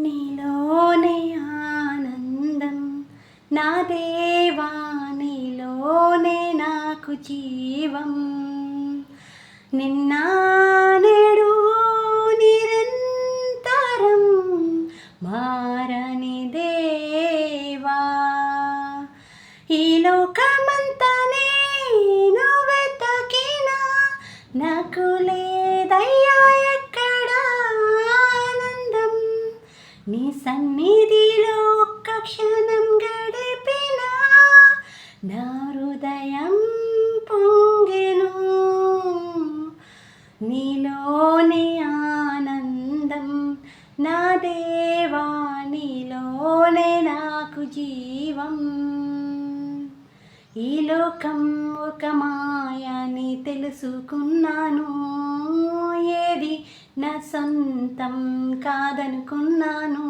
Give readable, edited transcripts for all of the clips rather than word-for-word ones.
నీలోనే ఆనందం నా దేవా, నీలోనే నాకు జీవం. నిన్న నేడు నిరంతరం మారని దేవా, ఈ లోకమంతా నేను వెతకినా నాకు లేదయ్యా ఎక్కడ ఆనందం. నీ సన్నిధిలో ఒక్క క్షణం గడిపినా నా హృదయం పొంగెను. నీలోనే ఆనందం నా దేవా, నీలోనే నాకు జీవం. ఈ లోకం ఒక మాయని తెలుసుకున్నాను, ఏది నా సొంతం కాదనుకున్నాను.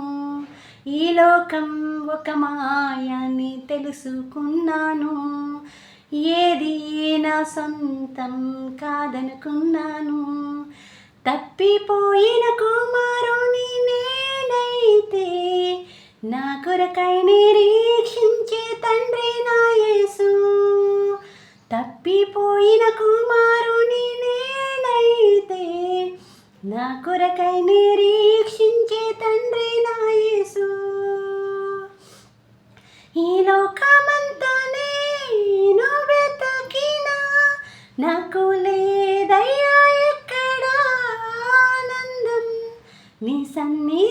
ఈ లోకం ఒక మాయని తెలుసుకున్నాను, ఏది నా సొంతం కాదనుకున్నాను. తప్పిపోయిన కుమారుని నేనైతే నా కొరకై నిరీక్షించే తండ్రి నా యేసు. తప్పిపోయిన కుమారుని నేనైతే నా కొరకై నిరీక్షించే తండ్రి నా యేసు. ఈ లోకమంతా నేను వెతకినా నాకు లేదయ్యా ఎక్కడ ఆనందం. నీ సన్ని